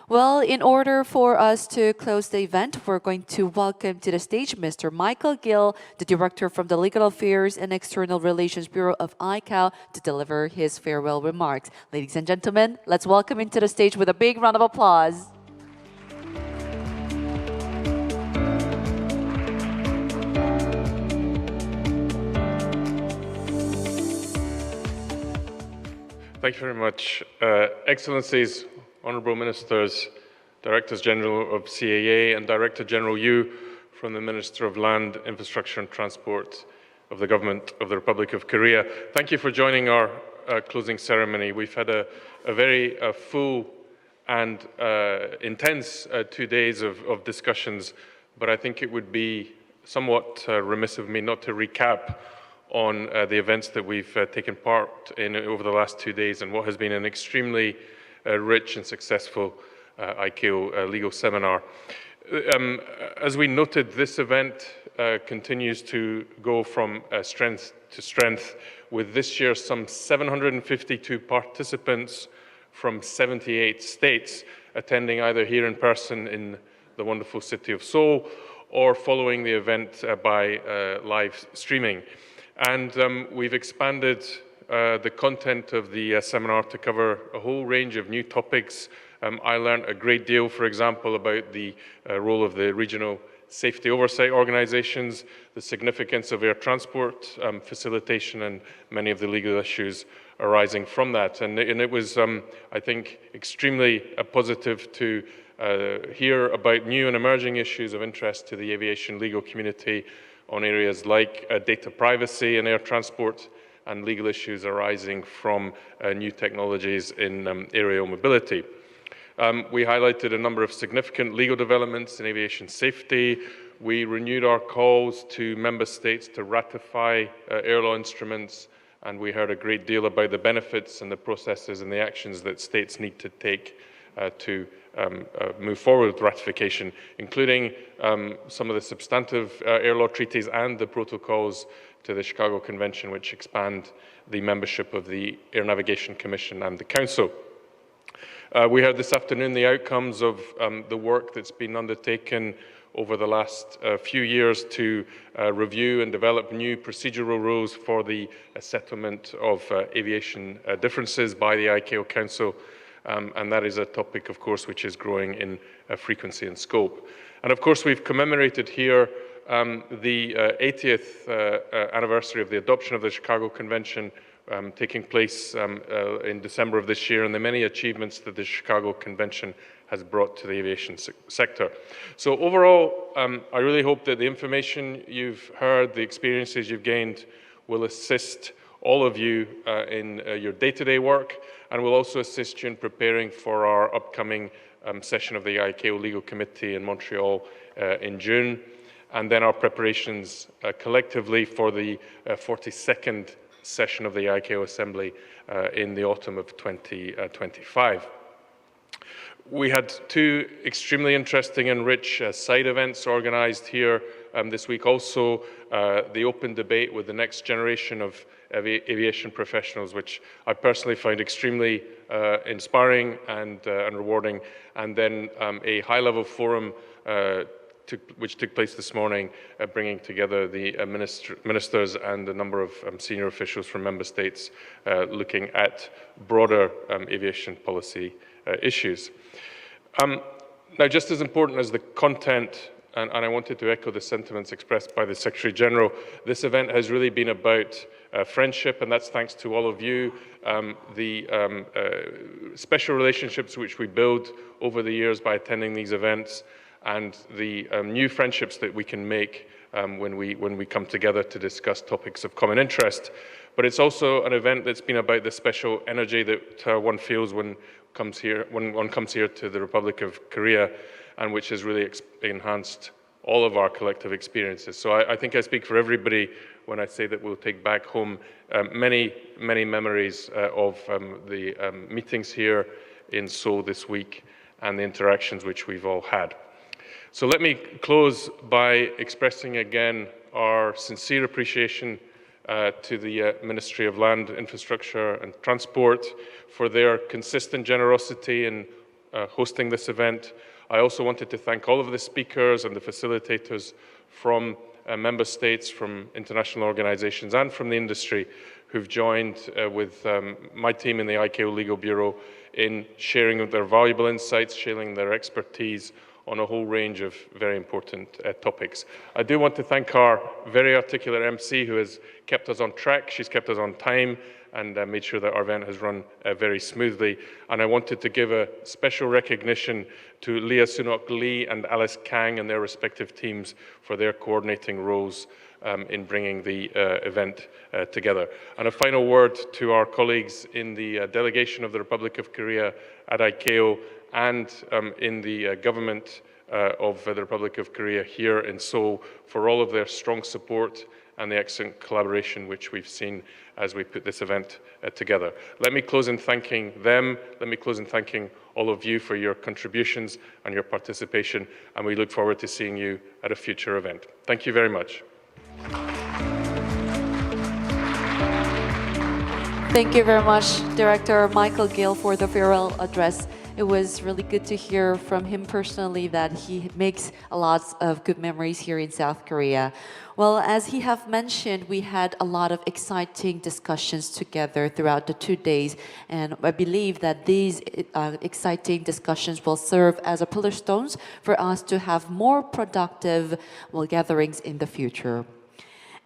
Well, in order for us to close the event, we're going to welcome to the stage Mr. Michael Gill, the Director from the Legal Affairs and External Relations Bureau of ICAO, to deliver his farewell remarks. Ladies and gentlemen, let's welcome him to the stage with a big round of applause. Thank you very much. Excellencies, Honourable Ministers, Directors General of CAA and Director General Yu from the Minister of Land, Infrastructure and Transport of the Government of the Republic of Korea. Thank you for joining our closing ceremony. We've had a very full and intense 2 days of discussions, but I think it would be somewhat remiss of me not to recap on the events that we've taken part in over the last 2 days and what has been an extremely rich and successful ICAO legal seminar. As we noted, this event continues to go from strength to strength, with this year some 752 participants from 78 states attending either here in person in the wonderful city of Seoul or following the event by live streaming. And we've expanded the content of the seminar to cover a whole range of new topics. I learned a great deal, for example, about the role of the regional safety oversight organizations, the significance of air transport facilitation, and many of the legal issues arising from that. And it was, I think, extremely positive to hear about new and emerging issues of interest to the aviation legal community on areas like data privacy in air transport and legal issues arising from new technologies in aerial mobility. We highlighted a number of significant legal developments in aviation safety. We renewed our calls to member states to ratify air law instruments, and we heard a great deal about the benefits and the processes and the actions that states need to take to move forward with ratification, including some of the substantive air law treaties and the protocols to the Chicago Convention, which expand the membership of the Air Navigation Commission and the Council. We heard this afternoon the outcomes of the work that's been undertaken over the last few years to review and develop new procedural rules for the settlement of aviation differences by the ICAO Council. And that is a topic, of course, which is growing in frequency and scope. And of course, we've commemorated here the 80th anniversary of the adoption of the Chicago Convention, taking place in December of this year, and the many achievements that the Chicago Convention has brought to the aviation sector. So overall, I really hope that the information you've heard, the experiences you've gained, will assist all of you in your day-to-day work, and will also assist you in preparing for our upcoming session of the ICAO Legal Committee in Montreal in June, and then our preparations collectively for the 42nd session of the ICAO Assembly in the autumn of 2025. We had two extremely interesting and rich side events organized here this week. Also, the open debate with the next generation of aviation professionals, which I personally find extremely inspiring and rewarding. And then a high-level forum which took place this morning, bringing together the ministers and a number of senior officials from member states looking at broader aviation policy issues. Now, just as important as the content, and I wanted to echo the sentiments expressed by the Secretary General, this event has really been about friendship, and that's thanks to all of you, the special relationships which we build over the years by attending these events, and the new friendships that we can make when we come together to discuss topics of common interest. But it's also an event that's been about the special energy that one feels when one comes here to the Republic of Korea, and which has really enhanced all of our collective experiences. So I think I speak for everybody when I say that we'll take back home many memories of the meetings here in Seoul this week and the interactions which we've all had. So let me close by expressing again our sincere appreciation to the Ministry of Land, Infrastructure and Transport for their consistent generosity in hosting this event. I also wanted to thank all of the speakers and the facilitators from member states, from international organizations, and from the industry who've joined with my team in the ICAO Legal Bureau in sharing their valuable insights, sharing their expertise on a whole range of very important topics. I do want to thank our very articulate MC who has kept us on track. She's kept us on time and made sure that our event has run very smoothly. And I wanted to give a special recognition to Leah Sunok Lee and Alice Kang and their respective teams for their coordinating roles in bringing the event together. And a final word to our colleagues in the delegation of the Republic of Korea at ICAO and in the government of the Republic of Korea here in Seoul for all of their strong support and the excellent collaboration which we've seen as we put this event together. Let me close in thanking them. Let me close in thanking all of you for your contributions and your participation, and we look forward to seeing you at a future event. Thank you very much. Thank you very much, Director Michael Gill, for the farewell address. It was really good to hear from him personally that he makes a lot of good memories here in South Korea. Well, as he have mentioned, we had a lot of exciting discussions together throughout the 2 days, and I believe that these exciting discussions will serve as a pillar stones for us to have more productive gatherings in the future.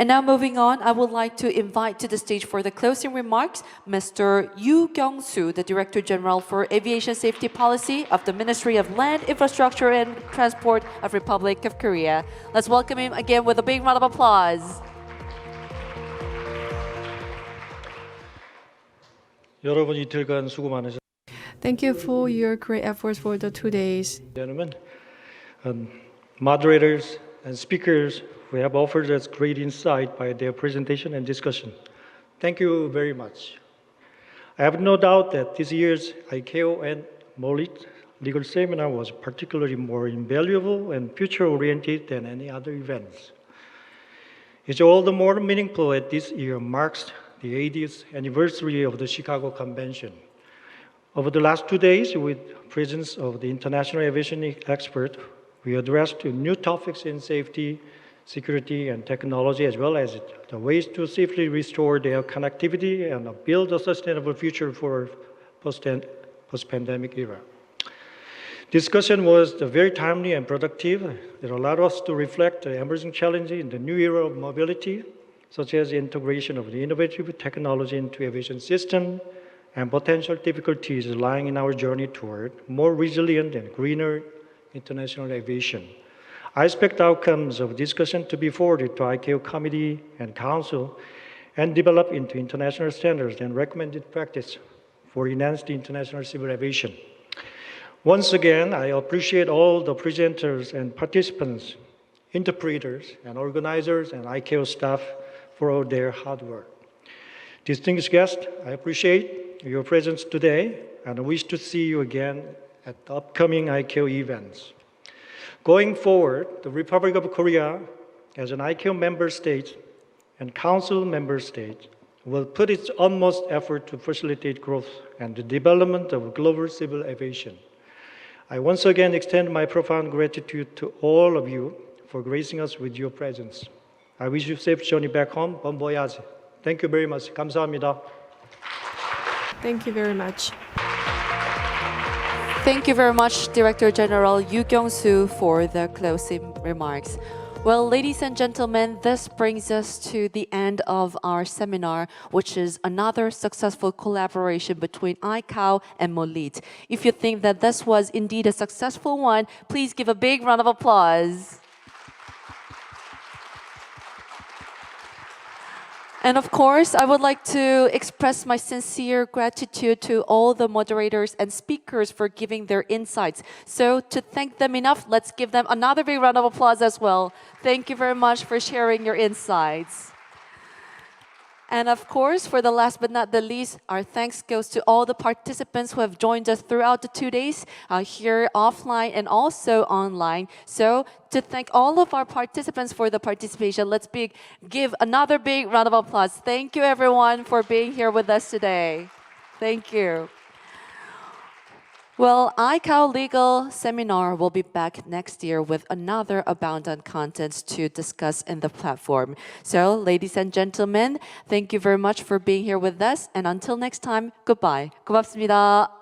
And now moving on, I would like to invite to the stage for the closing remarks, Mr. Yoo Kyung-soo, the Director General for Aviation Safety Policy of the Ministry of Land, Infrastructure and Transport of Republic of Korea. Let's welcome him again with a big round of applause. 여러분 이틀간 수고 많으셨습니다. Thank you for your great efforts for the 2 days. Gentlemen, moderators and speakers who have offered us great insight by their presentation and discussion. Thank you very much. I have no doubt that this year's ICAO and MOLIT legal seminar was particularly more invaluable and future-oriented than any other events. It's all the more meaningful as this year marks the 80th anniversary of the Chicago Convention. Over the last 2 days, with presence of the international aviation expert, we addressed new topics in safety, security, and technology, as well as the ways to safely restore their connectivity and build a sustainable future for post-pandemic era. Discussion was very timely and productive. It allowed us to reflect the emerging challenges in the new era of mobility, such as the integration of the innovative technology into aviation system and potential difficulties lying in our journey toward more resilient and greener international aviation. I expect outcomes of discussion to be forwarded to ICAO Committee and Council and develop into international standards and recommended practice for enhanced international civil aviation. Once again, I appreciate all the presenters and participants, interpreters and organizers and ICAO staff for all their hard work. Distinguished guests, I appreciate your presence today and I wish to see you again at the upcoming ICAO events. Going forward, the Republic of Korea, as an ICAO member state and Council member state, will put its utmost effort to facilitate growth and the development of global civil aviation. I once again extend my profound gratitude to all of you for gracing us with your presence. I wish you safe journey back home. Bon voyage. Thank you very much. 감사합니다. Thank you very much. Thank you very much, Director General Yoo Kyung-soo, for the closing remarks. Well, ladies and gentlemen, this brings us to the end of our seminar, which is another successful collaboration between ICAO and MOLIT. If you think that this was indeed a successful one, please give a big round of applause. And of course, I would like to express my sincere gratitude to all the moderators and speakers for giving their insights. So to thank them enough, let's give them another big round of applause as well. Thank you very much for sharing your insights. And of course, for the last but not the least, our thanks goes to all the participants who have joined us throughout the 2 days, here offline and also online. So to thank all of our participants for the participation, let's give another big round of applause. Thank you everyone for being here with us today. Thank you. Well, iCal Legal Seminar will be back next year with another abundant contents to discuss in the platform. So, ladies and gentlemen, thank you very much for being here with us. And until next time, goodbye. 고맙습니다.